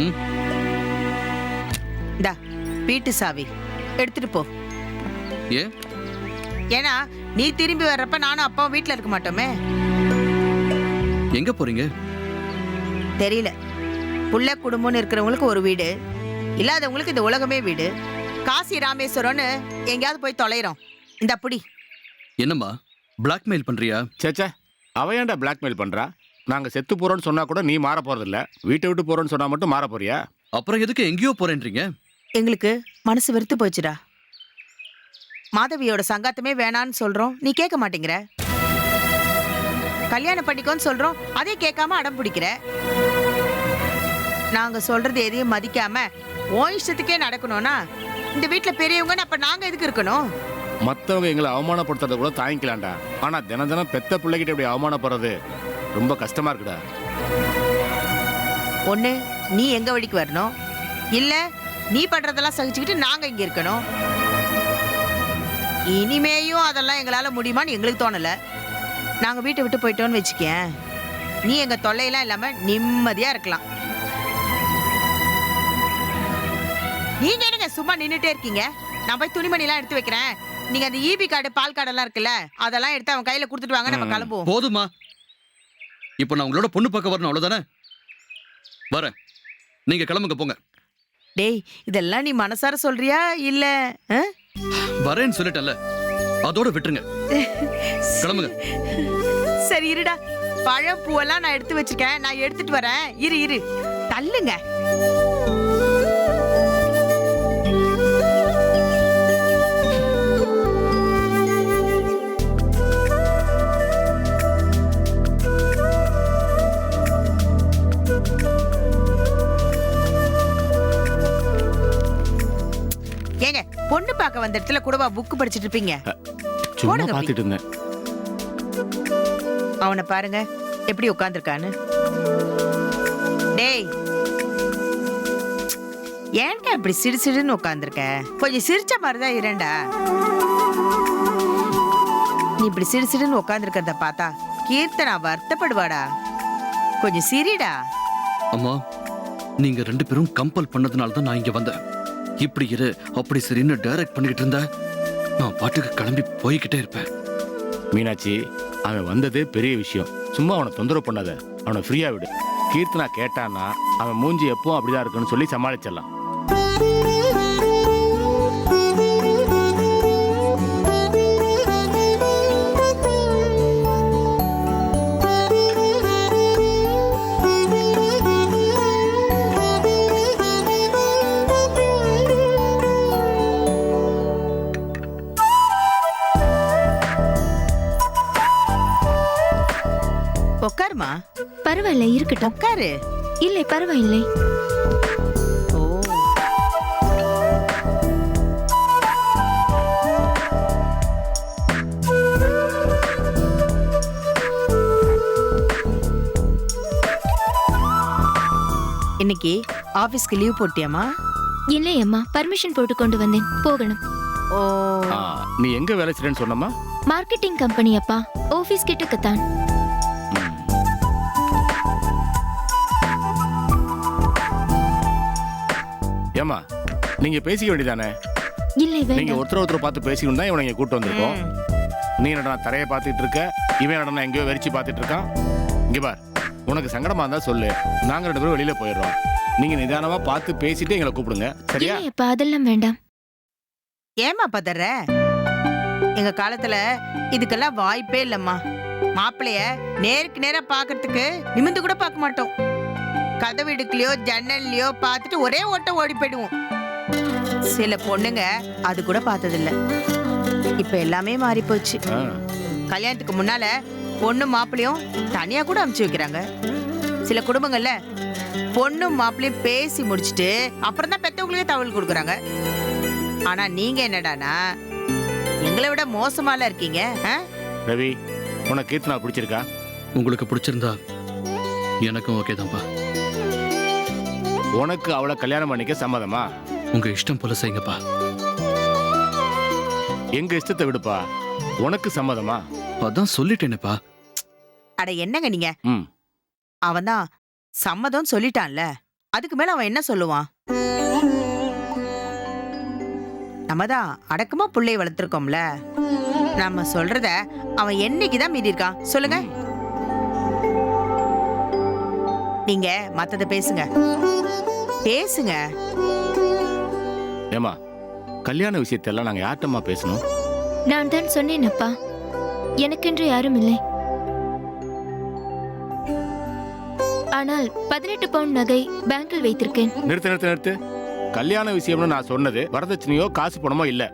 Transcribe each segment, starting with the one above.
ம் இந்தா வீட்டு சாவி எடுத்துட்டு போ. ஏன் ஏன்னா நீ திரும்பி வர்றப்ப நானும் அப்பாவும் வீட்டுல இருக்க மாட்டோமே. எங்க போறீங்க? தெரியல. புள்ள குடும்பம்னு இருக்கிறவங்களுக்கு ஒரு வீடு, இல்லாதவங்களுக்கு இந்த உலகமே வீடு. காசி ராமேஸ்வரம்னு எங்கேயாவது போய் தொலைறோம். இந்த புடி. என்னம்மா பிளாக்மெயில் பண்றியா? சேச்சே, அவ ஏன்டா பிளாக்மெயில் பண்றா? நாங்க செத்து போறோம்னு சொன்னா கூட நீ மாற போறதில்ல. வீட்டை விட்டு போறோம்னு சொன்னா மட்டும் மாற போறியா? அப்புறம் எதுக்கு எங்கேயோ போறேன்றீங்க? எங்களுக்கு மனசு வெறுத்து போச்சுடா. மாதவியோட சங்காத்தமே வேணான்னு சொல்றோம், நீ கேட்க மாட்டேங்கிற. கல்யாணம் பண்ணிக்கோன்னு சொல்றோம், அதே கேட்காம அடம் பிடிக்கிற. நாங்க சொல்றது எதையும் மதிக்காம உன் இஷ்டத்துக்கே நடக்கணும்னா இந்த வீட்டுல பெரியவங்கன்னு அப்ப நாங்க எதுக்கு இருக்கணும்? மற்றவங்க எங்களை அவமானப்படுத்துறத கூட தாங்கிக்கலாம்டா. ஆனா தினம் தினம் பெத்த பிள்ளைகிட்ட இப்படி அவமானப்படுறது ரொம்ப கஷ்டமா இருக்குடா. ஒண்ணு நீ எங்க வழிக்கு வரணும், இல்ல நீ பண்றதெல்லாம் சகிச்சுக்கிட்டு நாங்க இங்க இருக்கணும். இனிமேயும் அதெல்லாம் எங்களால முடியுமான்னு எங்களுக்கு தோணல. நாங்க வீட்டை விட்டு போயிட்டோம்னு வச்சுக்கேன், நீ எங்க தொல்லையெல்லாம் இல்லாம நிம்மதியா இருக்கலாம். நீங்க என்னங்க சும்மா நின்னுட்டே இருக்கீங்க? நான் போய் துணிமணி எல்லாம் எடுத்து வைக்கிறேன். நீங்க அந்த ஈபி கார்டு பால் கார்டு எல்லாம் இருக்குல்ல, அதெல்லாம் எடுத்து அவன் கையில கொடுத்துட்டு வாங்க, நம்ம கிளம்புவோம். போதுமா? இப்போ நான் உங்களோட பொண்ணு பார்க்க வரணும், அவ்வளவுதானே? வரேன், நீங்க கிளம்புங்க, போங்க. டேய், இதெல்லாம் நீ மனசார சொல்றியா இல்ல? வரேன்னு சொல்லிட்டேன்ல, அதோட விட்டுருங்க, கிளம்புங்க. சரி இருடா, பழம் பூவெல்லாம் நான் எடுத்து வச்சிருக்கேன், நான் எடுத்துட்டு வரேன். இரு இரு, தள்ளுங்க. ஏங்க, பொண்ணு பார்க்க வந்த இடத்துல கூடவா புக் படிச்சிட்டு இருப்பீங்க? சும்மா போடுங்க பார்த்துட்டு இருந்தேன். அவனை பாருங்க எப்படி உட்கார்ந்துருக்கான்னு. டேய், ஏன்டா இப்படி சிடு சிடுன்னு உட்கார்ந்துருக்க? கொஞ்சம் சிரிச்ச மாதிரிதான் இரண்டா. நீ இப்படி சிடு சிடுன்னு உட்கார்ந்துருக்கிறத பார்த்தா கீர்த்தனா வருத்தப்படுவாடா. கொஞ்சம் சிரிடா. அம்மா, நீங்க ரெண்டு பேரும் கம்பல் பண்ணதுனால தான் நான் இங்க வந்தேன். இப்படி இரு அப்படி சரின்னு டைரக்ட் பண்ணிக்கிட்டு இருந்த நான் பாட்டுக்கு கிளம்பி போய்கிட்டே இருப்பேன். மீனாட்சி, அவன் வந்தது பெரிய விஷயம். சும்மா அவனை தொந்தரவு பண்ணாத, அவனை ஃப்ரீயா விடு. கீர்த்தனா கேட்டான்னா அவன் மூஞ்சி எப்பவும் அப்படிதான் இருக்குன்னு சொல்லி சமாளிச்சிடலாம். உட்காருமா. பரவாயில்ல, இருக்கட்டும். உட்காரு. இல்லை, பரவாயில்லை. ஓ, இன்னைக்கு ஆபீஸ்க்கு லீவ் போட்டியாமா? இல்லை அம்மா, பர்மிஷன் போட்டு கொண்டு வந்தேன், போகணும். ஓ, நீ எங்க வேலை செய்றேன்னு சொன்னமா? மார்க்கெட்டிங் கம்பெனி அப்பா, ஆபீஸ் கிட்டக்கத்தான். ஏமா, நீங்க பேசிக்க வேண்டியதானே? இல்லை, நீங்க வேண்டாம். ஒருத்தர் பார்த்து பேசிக்கணும் தான் இவனை இங்க கூட்டு வந்திருக்கோம். நீ என்னடா தரையை பார்த்துட்டு இருக்க, இவன் என்னடா எங்கேயோ வெறிச்சு பார்த்துட்டு இருக்கான். இங்க பார், உனக்கு சங்கடமா இருந்தா சொல்லு, நாங்க ரெண்டு பேரும் வெளியில போயிடுறோம். நீங்க நிதானமா பார்த்து பேசிட்டு எங்களை கூப்பிடுங்க, சரியா? இல்லை அப்பா, அதெல்லாம் வேண்டாம். ஏமா பதற? எங்க காலத்துல இதுக்கெல்லாம் வாய்ப்பே இல்லம்மா. மாப்பிளைய நேருக்கு நேரா பாக்குறதுக்கு நிமிந்து கூட பார்க்க மாட்டோம். கதவு இடுக்குலயோ ஜன்னல்லையோ பார்த்துட்டு ஒரே ஓட்டம் ஓடி போயிடுவோம். சில பொண்ணுங்க அது கூட பார்த்ததில்ல. இப்ப எல்லாமே மாறி போச்சு. கல்யாணத்துக்கு முன்னால பொண்ணு மாப்பிளையும் தனியா கூட அனுப்பிச்சு வைக்கிறாங்க. சில குடும்பங்கள்ல பொண்ணும் மாப்பிளையும் பேசி முடிச்சுட்டு அப்புறம் தான் பெத்தவங்களுக்கே தகவல் கொடுக்குறாங்க. ஆனா நீங்க என்னடானா எங்களை விட மோசமால இருக்கீங்க. ரவி, உனக்கு கீர்த்தனா பிடிச்சிருக்கா? உங்களுக்கு பிடிச்சிருந்தா எனக்கும் ஓகே தான்ப்பா. உனக்கு அவளை கல்யாணம் பண்ணிக்க சம்மதமா? உங்க இஷ்டம் போல செய்யுங்கப்பா. எங்க இஷ்டத்தை விடுப்பா. உனக்கு சம்மதமா? அதான் சொல்லிட்டேனேப்பா. அட என்னங்க நீங்க? ம். அவன் தான் சம்மதம் சொல்லிட்டான்ல, அதுக்கு மேல அவன் என்ன சொல்லுவான்? நம்ம தான் அடக்கமா புள்ளைய வளர்த்துருக்கோம்ல, நம்ம சொல்றத அவன் என்னைக்குதான் மீறி இருக்கான் சொல்லுங்க. நீங்க மத்தத பேசுங்க பேசுங்க. ஏமா கல்யாண விஷயத்தெல்லாம் நாங்க யார்ட்டமா பேசணும்? நான் தான் சொன்னேன் அப்பா, எனக்கென்று யாரும் இல்லை. ஆனால் 18 பவுண்ட் நகை பேங்கில் வைத்திருக்கேன். நிறுத்து நிறுத்து நிறுத்து. கல்யாண விஷயம்னு நான் சொன்னது வரதட்சணையோ காசு பணமோ இல்ல.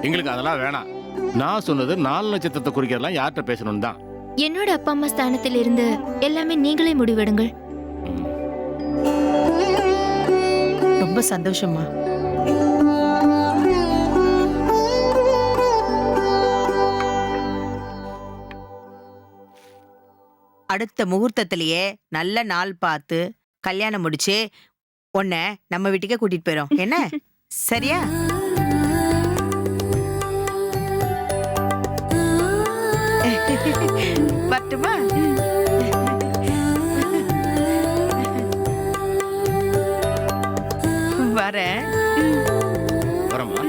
எங்களுக்கு அதெல்லாம் வேணாம். நான் சொன்னது 4 நட்சத்திரத்தை குறிக்கிறதெல்லாம் யார்கிட்ட பேசணும் தான். என்னோட அப்பா அம்மா ஸ்தானத்தில் இருந்து எல்லாமே நீங்களே முடிவெடுங்கள். ரொம்ப சந்தோஷமா. அடுத்த முகூர்த்தத்திலேயே நல்ல நாள் பார்த்து கல்யாணம் முடிச்சு உன்னை நம்ம வீட்டுக்கே கூட்டிட்டு போயிரும். என்ன சரியா? வரட்டுமா? வரேன். வரமா?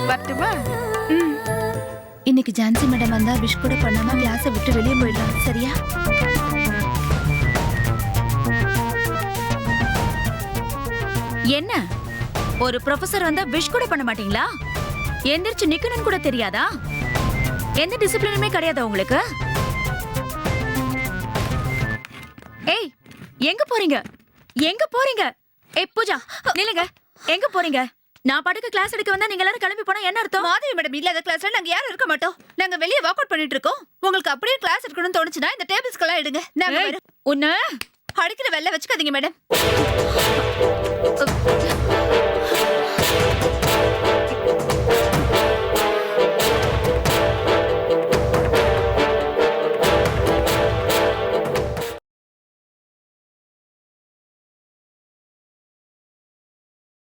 வரட்டுமா? இன்னைக்கு ஜான்சி மேடம் வந்தா விஷ் கூட பண்ணாம கிளாஸை விட்டு வெளியே போயிடலாம். சரியா? என்ன ஒரு ப்ரொஃபசர் வந்தா விஷ் கூட பண்ண மாட்டீங்களா? எந்திரிச்சு நிக்கணும்னு கூட தெரியாதா? எந்த டிசிப்ளினுமே கிடையாதா உங்களுக்கு? ஏய், எங்க போறீங்க? எங்க போறீங்க? ஏய் பூஜா, நில்லுங்க. எங்க போறீங்க? நான் பாட்டுக்கு கிளாஸ் எடுக்க வந்தா நீங்க எல்லாரும் கிளம்பி போனா என்ன அர்த்தம்? மாதவி மேடம் இல்லாத கிளாஸ்ல நாங்க யாரும் இருக்க மாட்டோம். நாங்க வெளியே வாக் அவுட் பண்ணிட்டு இருக்கோம். உங்களுக்கு அப்படியே கிளாஸ் எடுக்கணும்னு தோணுச்சுனா இந்த டேபிள்ஸ்க்கெல்லாம் எடுங்க. நாங்க உன்ன அடிக்கிற வெள்ள வச்சுக்காதீங்க மேடம்.